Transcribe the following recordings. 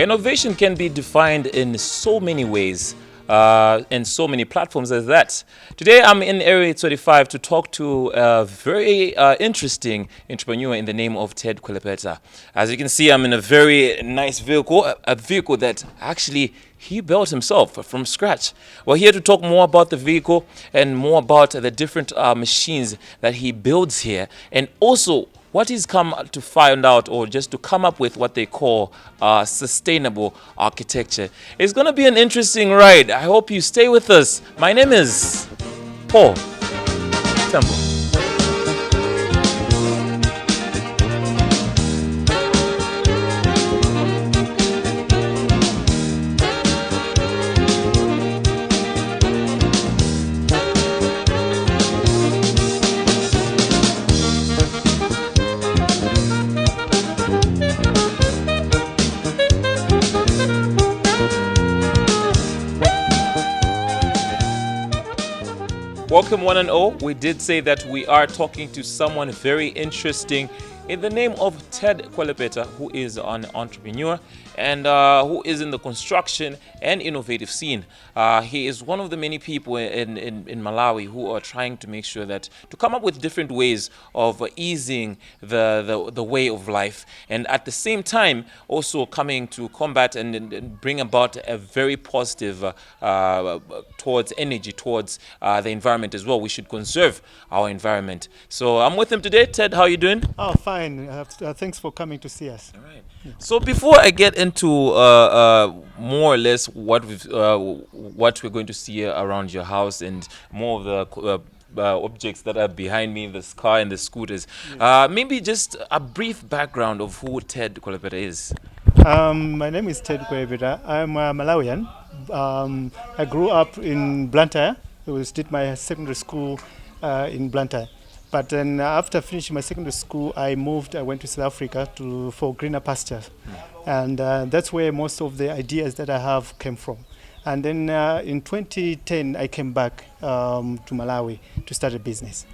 Innovation can be defined in so many ways and so many platforms as that. Today I'm in Area 25 to talk to a very interesting entrepreneur in the name of Ted Kwelepeta. As you can see, I'm in a very nice vehicle, a vehicle that actually he built himself from scratch. We're here to talk more about the vehicle and more about the different machines that he builds here, and also what he's come to find out, or just to come up with what they call sustainable architecture. It's going to be an interesting ride. I hope you stay with us. My name is Paul Temple. Welcome one and all. We did say that we are talking to someone very interesting in the name of Ted Kwelepeta, who is an entrepreneur and who is in the construction and innovative scene. He is one of the many people in Malawi who are trying to make sure that to come up with different ways of easing the way of life, and at the same time also coming to combat and bring about a very positive towards energy, towards the environment as well. We should conserve our environment. So I'm with him today. Ted, how are you doing? Oh, fine. Thanks for coming to see us. All right. Yeah. So before I get into more or less what we're going to see around your house and more of the objects that are behind me, this car and the scooters, maybe just a brief background of who Ted Kwelepeta is. My name is Ted Kwelepeta. I'm a Malawian. I grew up in Blantyre. I did my secondary school in Blantyre. But then after finishing my secondary school, I went to South Africa for greener pastures. And that's where most of the ideas that I have came from. And then in 2010, I came back to Malawi to start a business.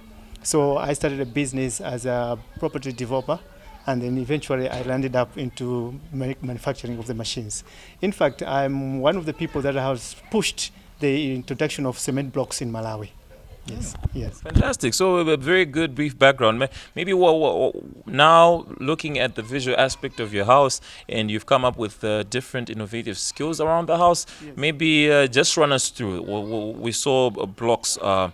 So I started a business as a property developer, and then eventually I landed up into manufacturing of the machines. In fact, I'm one of the people that has pushed the introduction of cement blocks in Malawi. Yes, yes. Fantastic. So a very good brief background. Maybe now looking at the visual aspect of your house, and you've come up with different innovative skills around the house. Yes. Maybe just run us through. We saw blocks of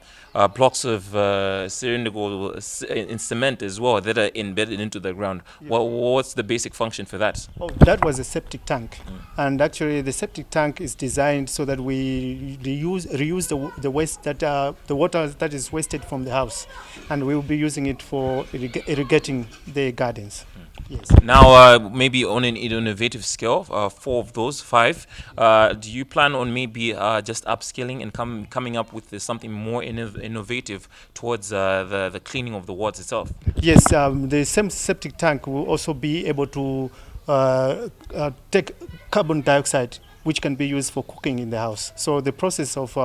cylindrical in cement as well that are embedded into the ground. Yeah. What's the basic function for that? Oh, that was a septic tank. And actually the septic tank is designed so that we reuse the waste the water that is wasted from the house, and we will be using it for irrigating the gardens. Yes. Now, maybe on an innovative scale, 4 of those 5, do you plan on maybe just upscaling and coming up with something more innovative towards the cleaning of the waters itself? Yes, the same septic tank will also be able to take carbon dioxide, which can be used for cooking in the house. So the process of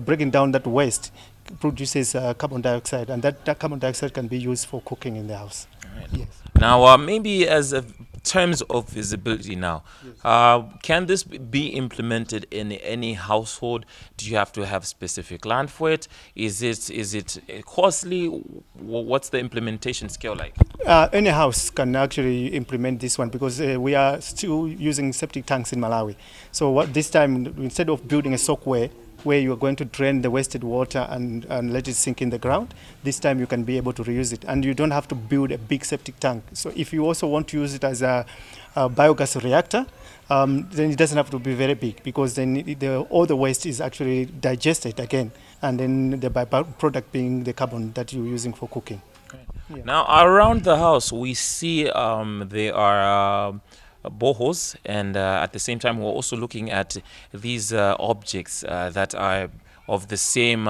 breaking down that waste produces carbon dioxide, and that carbon dioxide can be used for cooking in the house. All right. Yes. Now, maybe as terms of visibility now, yes. Can this be implemented in any household? Do you have to have specific land for it? Is it costly? What's the implementation scale like? Any house can actually implement this one, because we are still using septic tanks in Malawi. So this time, instead of building a sockway where you are going to drain the wasted water and let it sink in the ground, this time you can be able to reuse it, and you don't have to build a big septic tank. So if you also want to use it as a biogas reactor, then it doesn't have to be very big, because then all the waste is actually digested again, and then the byproduct being the carbon that you're using for cooking. Yeah. Now, around the house, we see there are boreholes, and at the same time we're also looking at these objects that are of the same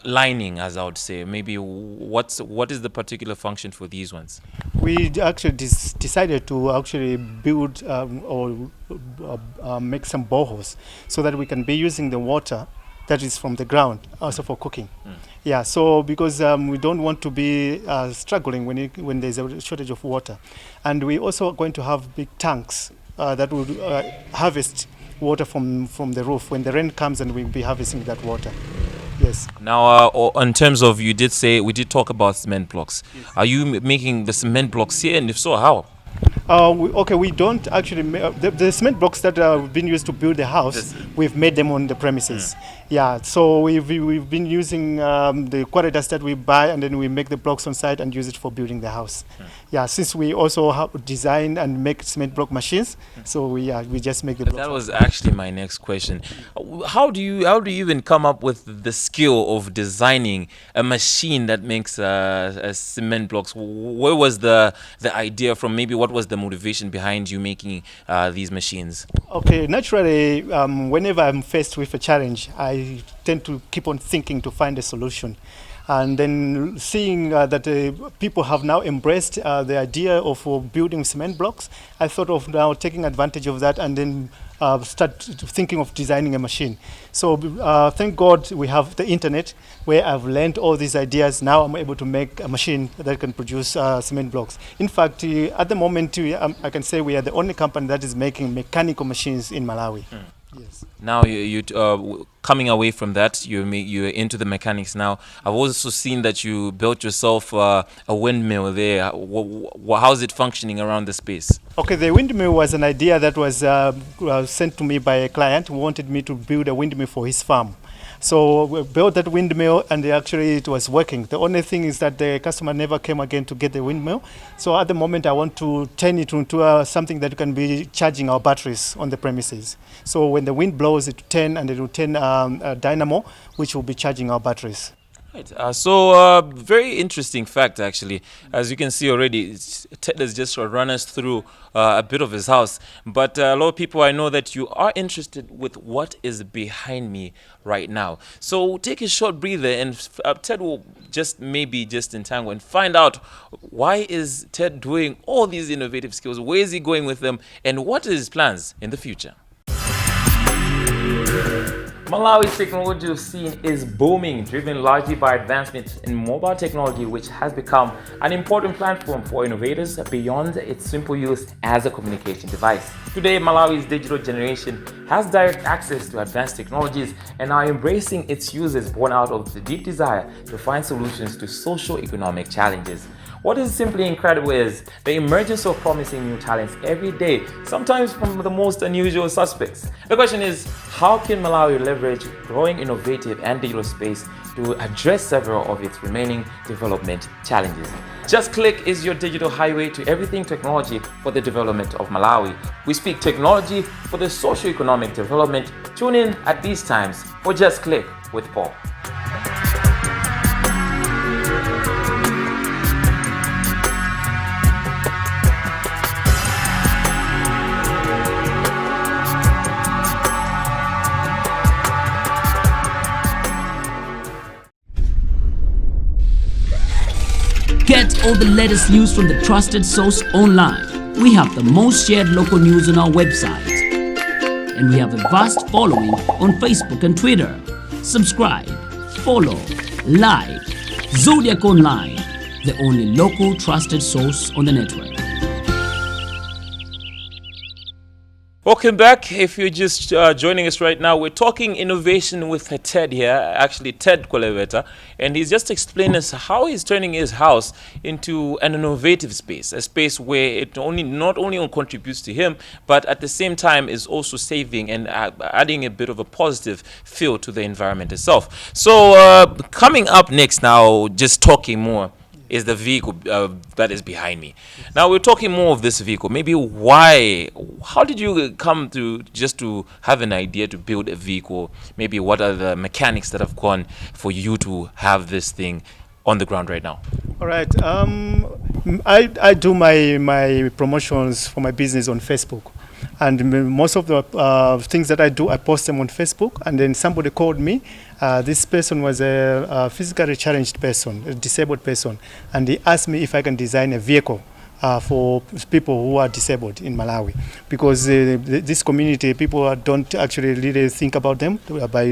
lining, as I would say. Maybe what is the particular function for these ones? We actually decided to actually build or make some boreholes so that we can be using the water that is from the ground also for cooking. Yeah, so because we don't want to be struggling when there's a shortage of water. And we also are going to have big tanks that would harvest water from the roof. When the rain comes, and we'll be harvesting that water. Yes. Now, in terms of, we did talk about cement blocks. Yes. Are you making the cement blocks here, and if so, how? We don't actually the cement blocks that have been used to build the house. We've made them on the premises. Yeah, so we've been using the quarries that we buy, and then we make the blocks on site and use it for building the house. Yeah, since we also have design and make cement block machines, so we just make the blocks. That was actually my next question. How do you even come up with the skill of designing a machine that makes cement blocks? Where was the idea from? Maybe what was the motivation behind you making these machines? Okay, naturally, whenever I'm faced with a challenge, I tend to keep on thinking to find a solution. And then seeing that people have now embraced the idea of building cement blocks, I thought of now taking advantage of that and then start thinking of designing a machine. So thank God we have the internet where I've learned all these ideas. Now I'm able to make a machine that can produce cement blocks. In fact, at the moment, I can say we are the only company that is making mechanical machines in Malawi. Yes. Now you coming away from that, you're into the mechanics now. I've also seen that you built yourself a windmill there. How's it functioning around the space? Okay, the windmill was an idea that was sent to me by a client who wanted me to build a windmill for his farm. So we built that windmill, and actually it was working. The only thing is that the customer never came again to get the windmill. So at the moment I want to turn it into something that can be charging our batteries on the premises. So when the wind blows, it will turn, and it will turn a dynamo which will be charging our batteries. Right. So very interesting fact, actually. As you can see already, Ted has just run us through a bit of his house. But a lot of people, I know that you are interested with what is behind me right now. So take a short breather, and Ted will maybe entangle and find out why is Ted doing all these innovative skills, where is he going with them, and what are his plans in the future. Malawi's technology scene is booming, driven largely by advancements in mobile technology, which has become an important platform for innovators beyond its simple use as a communication device. Today, Malawi's digital generation has direct access to advanced technologies and are embracing its uses born out of the deep desire to find solutions to socio-economic challenges. What is simply incredible is the emergence of promising new talents every day, sometimes from the most unusual suspects. The question is, how can Malawi leverage growing innovative and digital space to address several of its remaining development challenges? Just Click is your digital highway to everything technology for the development of Malawi. We speak technology for the socio-economic development. Tune in at these times for Just Click with Paul. Get all the latest news from the trusted source online. We have the most shared local news on our website. And we have a vast following on Facebook and Twitter. Subscribe, follow, like. Zodiac Online, the only local trusted source on the network. Welcome back. If you're just joining us right now, we're talking innovation with Ted here, actually Ted Kwelepeta, and he's just explained us how he's turning his house into an innovative space, a space where it not only contributes to him, but at the same time is also saving and adding a bit of a positive feel to the environment itself. So coming up next now, just talking more, is the vehicle that is behind me. Now we're talking more of this vehicle. Maybe how did you come to just to have an idea to build a vehicle? Maybe what are the mechanics that have gone for you to have this thing on the ground right now? All right. I do my promotions for my business on Facebook. And most of the things that I do, I post them on Facebook. And then somebody called me. This person was a physically challenged person, a disabled person. And he asked me if I can design a vehicle for people who are disabled in Malawi, because this community people don't actually really think about them by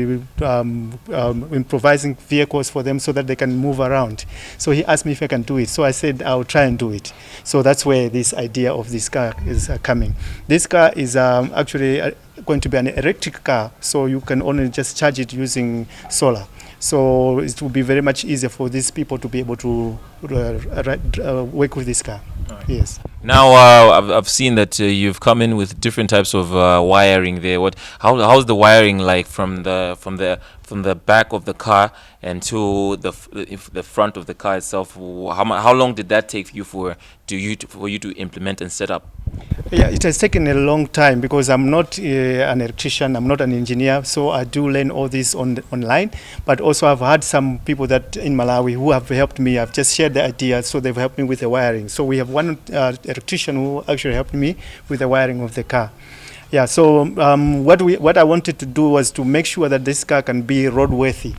improvising vehicles for them so that they can move around. So he asked me if I can do it. So I said I'll try and do it. So that's where this idea of this car is coming. This car is actually going to be an electric car, so you can only just charge it using solar. So it will be very much easier for these people to be able to work with this car. Right. Yes. Now I've seen that you've come in with different types of wiring there. How's the wiring like from the back of the car and to the front of the car itself? How long did that take you for you to implement and set up? Yeah, it has taken a long time because I'm not an electrician, I'm not an engineer, so I do learn all this online. But also I've had some people that in Malawi who have helped me. I've just shared the idea, so they've helped me with the wiring. So we have one electrician who actually helped me with the wiring of the car. Yeah, so what I wanted to do was to make sure that this car can be roadworthy.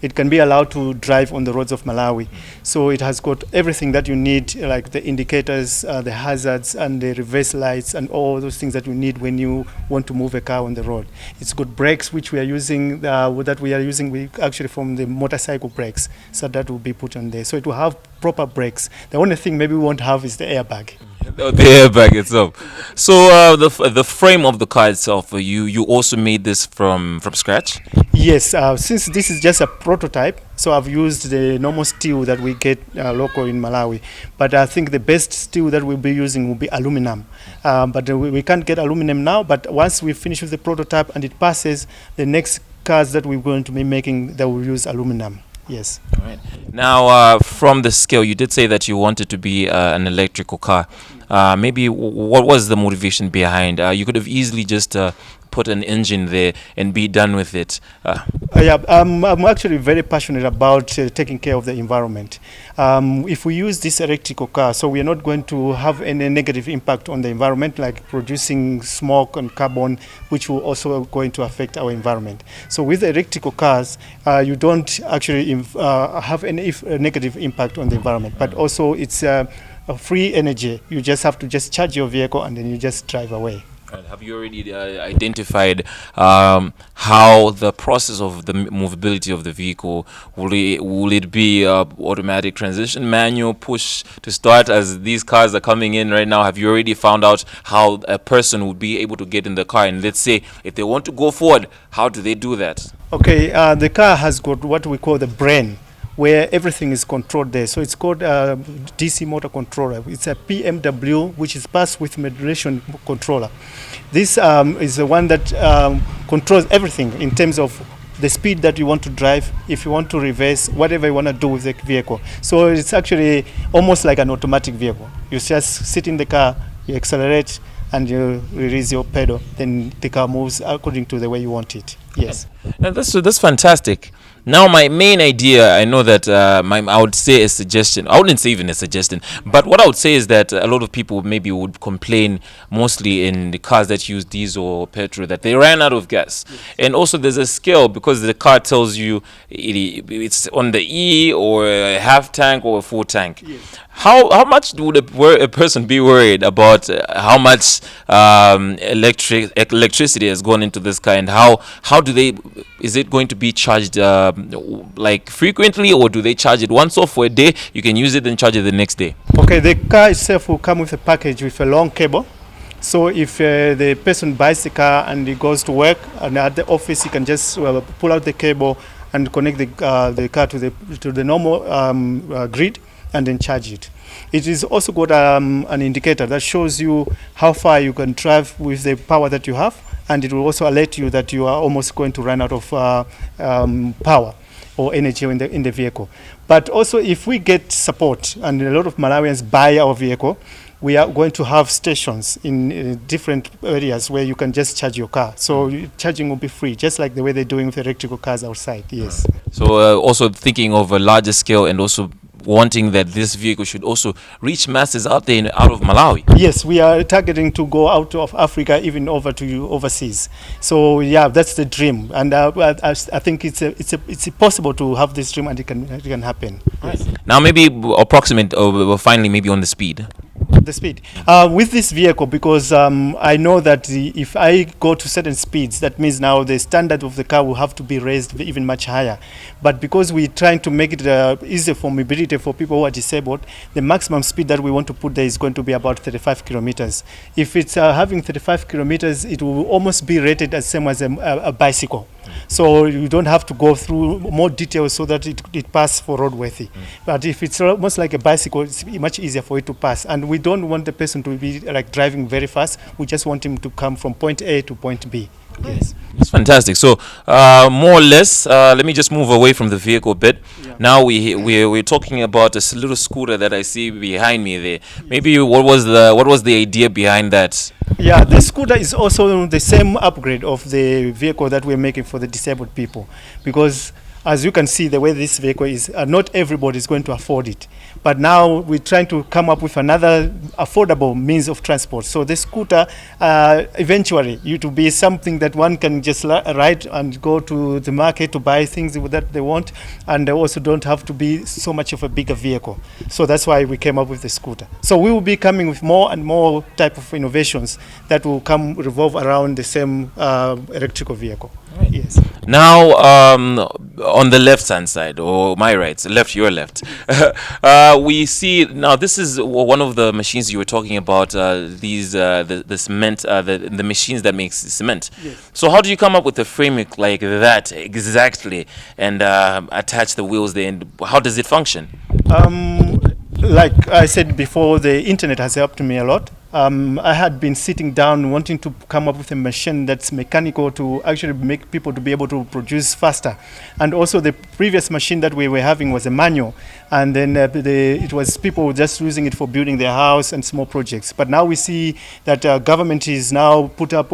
It can be allowed to drive on the roads of Malawi. So it has got everything that you need, like the indicators, the hazards, and the reverse lights, and all those things that you need when you want to move a car on the road. It's got brakes, which we are using, we actually from the motorcycle brakes, so that will be put on there. So it will have proper brakes. The only thing maybe we won't have is the airbag. The airbag itself. So the frame of the car itself, you also made this from scratch? Yes, since this is just a prototype, so I've used the normal steel that we get local in Malawi. But I think the best steel that we'll be using will be aluminum. But we can't get aluminum now, but once we finish with the prototype and it passes, the next cars that we're going to be making, that will use aluminum. Yes. All right. Now, from the scale, you did say that you wanted to be an electrical car. Maybe what was the motivation behind? You could have easily just put an engine there and be done with it. Yeah, I'm actually very passionate about taking care of the environment. If we use this electrical car, so we are not going to have any negative impact on the environment, like producing smoke and carbon, which will also going to affect our environment. So with the electrical cars, you don't actually have any negative impact on the environment, but also it's a free energy. You just have to just charge your vehicle and then you just drive away. Have you already identified how the process of the movability of the vehicle will it be automatic transition, manual, push to start, as these cars are coming in right now? Have you already found out how a person would be able to get in the car? And let's say if they want to go forward, how do they do that? Okay, the car has got what we call the brain, where everything is controlled there. So it's called a DC motor controller. It's a PMW, which is passed with modulation controller. This is the one that controls everything in terms of the speed that you want to drive, if you want to reverse, whatever you want to do with the vehicle. So it's actually almost like an automatic vehicle. You just sit in the car, you accelerate, and you release your pedal, then the car moves according to the way you want it. Yes. Now that's fantastic. Now, my main idea, I know that I would say a suggestion. I wouldn't say even a suggestion, but what I would say is that a lot of people maybe would complain, mostly in the cars that use diesel or petrol, that they ran out of gas. Yes. And also there's a scale, because the car tells you it's on the E or a half tank or a full tank. Yes. How much would a person be worried about how much electricity has gone into this car, and how is it going to be charged like frequently, or do they charge it once off for a day, you can use it and charge it the next day? Okay, the car itself will come with a package with a long cable. So if the person buys the car and he goes to work, and at the office he can just pull out the cable and connect the car to the normal grid and then charge it. It is also got an indicator that shows you how far you can drive with the power that you have, and it will also alert you that you are almost going to run out of power or energy in the vehicle. But also, if we get support, and a lot of Malawians buy our vehicle, we are going to have stations in different areas where you can just charge your car. So charging will be free, just like the way they're doing with electrical cars outside. Yes. So also thinking of a larger scale, and also wanting that this vehicle should also reach masses out there out of Malawi. Yes, we are targeting to go out of Africa, even over to overseas. So yeah, that's the dream, and I think it's possible to have this dream, and it can happen. Right. Now maybe approximate, finally, maybe on the speed. The speed with this vehicle, because I know that if I go to certain speeds, that means now the standard of the car will have to be raised even much higher. But because we're trying to make it easier for mobility for people who are disabled, the maximum speed that we want to put there is going to be about 35 kilometers. If it's having 35 kilometers, it will almost be rated as same as a bicycle. So you don't have to go through more details so that it passes for roadworthy. But if it's almost like a bicycle, it's much easier for it to pass. And we don't want the person to be like driving very fast. We just want him to come from point A to point B. Yes. That's fantastic. So, more or less, let me just move away from the vehicle a bit. Yeah. Now we're talking about a little scooter that I see behind me there. Maybe what was the idea behind that? Yeah, the scooter is also the same upgrade of the vehicle that we're making for the disabled people, because as you can see, the way this vehicle is, not everybody is going to afford it. But now we're trying to come up with another affordable means of transport. So the scooter, eventually, it will be something that one can just ride and go to the market to buy things that they want, and they also don't have to be so much of a bigger vehicle. So that's why we came up with the scooter. So we will be coming with more and more type of innovations that will revolve around the same electrical vehicle. Right. Yes. Now, on the left-hand side, or my right, left, your left, we see now this is one of the machines you were talking about. The cement, the machines that make cement. Yes. So how do you come up with a framework like that exactly, and attach the wheels there? And how does it function? Like I said before, the internet has helped me a lot. I had been sitting down wanting to come up with a machine that's mechanical to actually make people to be able to produce faster. And also the previous machine that we were having was a manual. And then it was people just using it for building their house and small projects. But now we see that government is now put up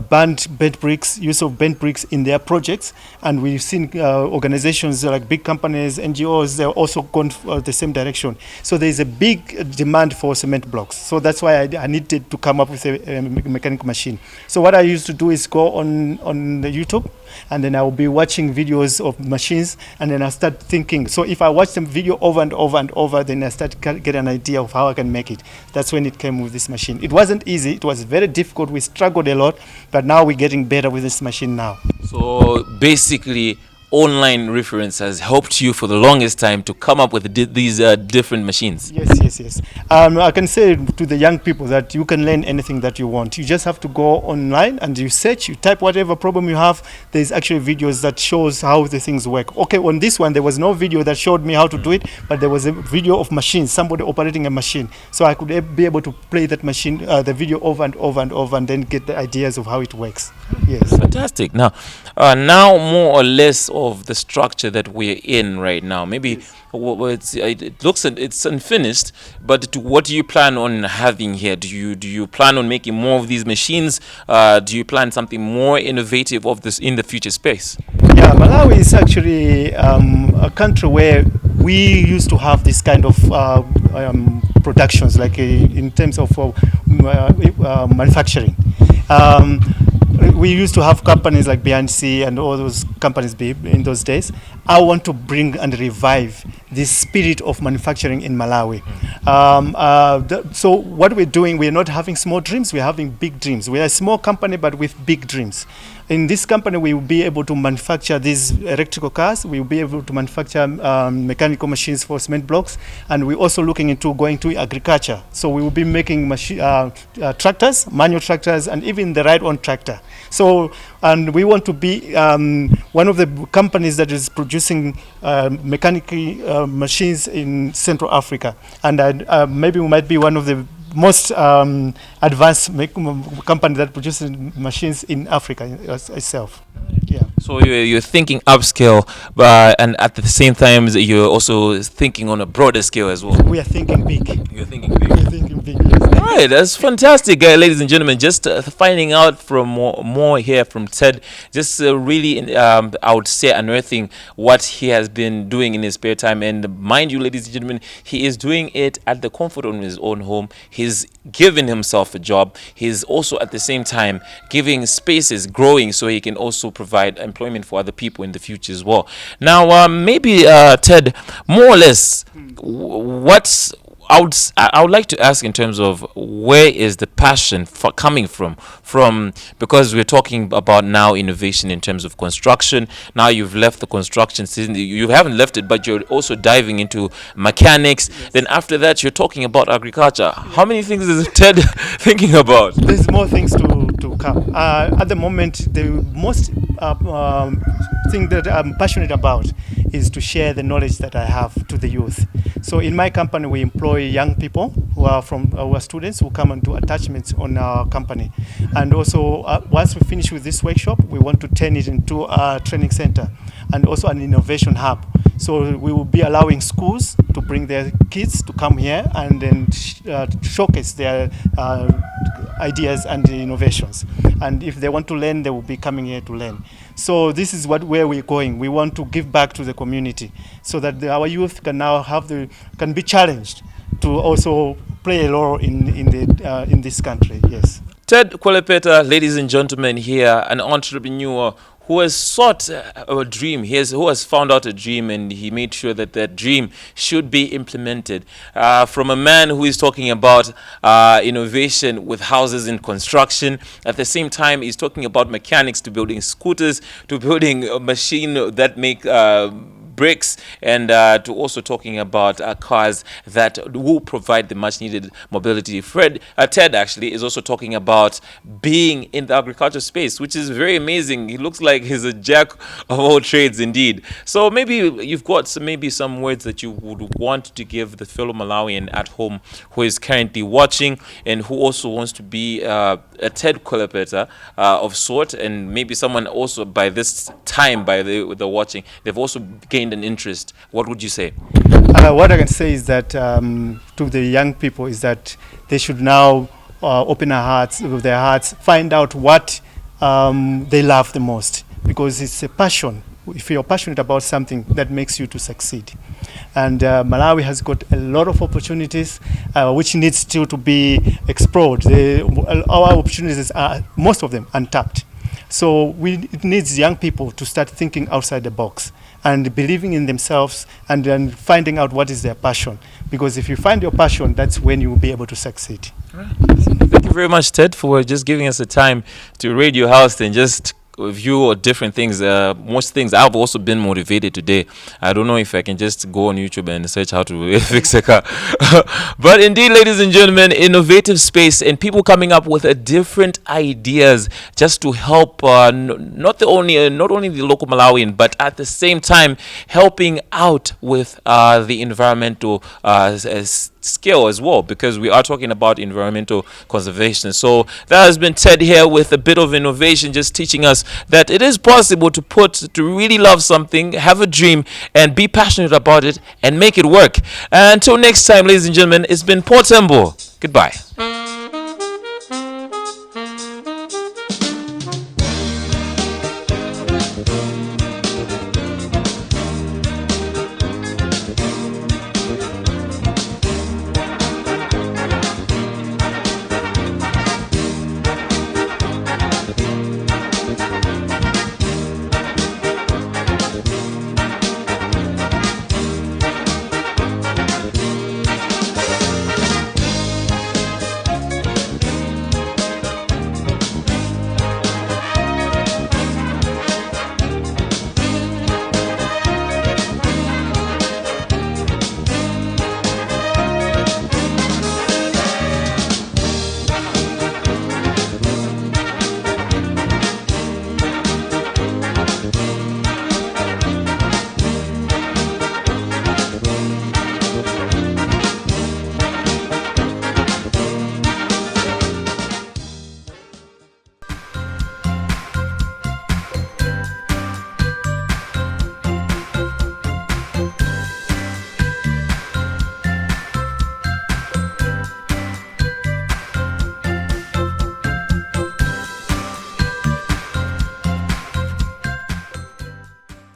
banned bent bricks, use of bent bricks in their projects. And we've seen organizations like big companies, NGOs, they're also gone the same direction. So there's a big demand for cement blocks. So that's why I needed to come up with a mechanical machine. So what I used to do is go on the YouTube, and then I will be watching videos of machines, and then I start thinking. So if I watch the video over and over and over, then I start to get an idea of how I can make it. That's when it came with this machine. It wasn't easy. It was very difficult. We struggled a lot, but now we're getting better with this machine now. So basically, online reference has helped you for the longest time to come up with these different machines. Yes. I can say to the young people that you can learn anything that you want. You just have to go online and you search, you type whatever problem you have. There's actually videos that shows how the things work. Okay, on this one, there was no video that showed me how to do it, but there was a video of machines, somebody operating a machine. So I could be able to play that machine, the video over and over and over, and then get the ideas of how it works. Yes. Fantastic. Now more or less of the structure that we're in right now. Maybe it's unfinished, but what do you plan on having here? Do you plan on making more of these machines? Do you plan something more innovative of this in the future space? Yeah, Malawi is actually a country where we used to have this kind of productions, like in terms of manufacturing. We used to have companies like BNC and all those companies in those days. I want to bring and revive this spirit of manufacturing in Malawi. So what we're doing, we're not having small dreams, we're having big dreams. We're a small company, but with big dreams. In this company, we will be able to manufacture these electrical cars. We will be able to manufacture mechanical machines for cement blocks. And we're also looking into going to agriculture. So we will be making tractors, manual tractors, and even the ride-on tractor. So, and we want to be one of the companies that is producing mechanical machines in Central Africa. And maybe we might be one of the most advanced company that produces machines in Africa itself. Yeah. So you're thinking upscale, and at the same time you're also thinking on a broader scale as well. We are thinking big. You're thinking big. We're thinking big. Yes. All right, that's fantastic, ladies and gentlemen. Just finding out from more here from Ted. Just really, I would say, unearthing what he has been doing in his spare time. And mind you, ladies and gentlemen, he is doing it at the comfort of his own home. He's giving himself a job. He's also at the same time giving spaces, growing, so he can also provide employment for other people in the future as well. Now, maybe Ted, more or less, I would like to ask in terms of where is the passion for coming from, because we're talking about now innovation in terms of construction. Now you've left the construction season, you haven't left it, but you're also diving into mechanics. Then after that you're talking about agriculture. How many things is Ted thinking about? There's more things to come. At the moment, the most thing that I'm passionate about is to share the knowledge that I have to the youth. So in my company, we employ young people who are from our students who come and do attachments on our company. And also, once we finish with this workshop, we want to turn it into a training center and also an innovation hub. So we will be allowing schools to bring their kids to come here and then showcase their ideas and innovations. And if they want to learn, they will be coming here to learn. So this is where we're going. We want to give back to the community so that our youth can now can be challenged to also play a role in this country. Yes. Ted Kwelepeta, ladies and gentlemen, here, an entrepreneur who has sought a dream, who has found out a dream, and he made sure that that dream should be implemented. From a man who is talking about innovation with houses in construction, at the same time he's talking about mechanics, to building scooters, to building a machine that make bricks, and to also talking about cars that will provide the much needed mobility. Ted actually is also talking about being in the agriculture space, which is very amazing. He looks like he's a jack of all trades indeed. So maybe you've got some words that you would want to give the fellow Malawian at home who is currently watching and who also wants to be a Ted Kwelepeta of sort, and maybe someone also by this time, by the watching, they've also gained an interest. What would you say? What I can say is that to the young people is that they should now open their hearts, find out what they love the most, because it's a passion. If you're passionate about something, that makes you to succeed. And Malawi has got a lot of opportunities which needs still to be explored. Our opportunities are, most of them, untapped. So it needs young people to start thinking outside the box and believing in themselves, and then finding out what is their passion. Because if you find your passion, that's when you will be able to succeed. Thank you very much, Ted, for just giving us the time to raid your house and just view different things. Most things, I've also been motivated today. I don't know if I can just go on YouTube and search how to fix a car. But indeed, ladies and gentlemen, innovative space and people coming up with different ideas just to help not only the local Malawian, but at the same time helping out with the environmental skill as well, because we are talking about environmental conservation. So that has been Ted here with a bit of innovation, just teaching us that it is possible to really love something, have a dream, and be passionate about it and make it work. And until next time, ladies and gentlemen, it's been Portembo. Goodbye.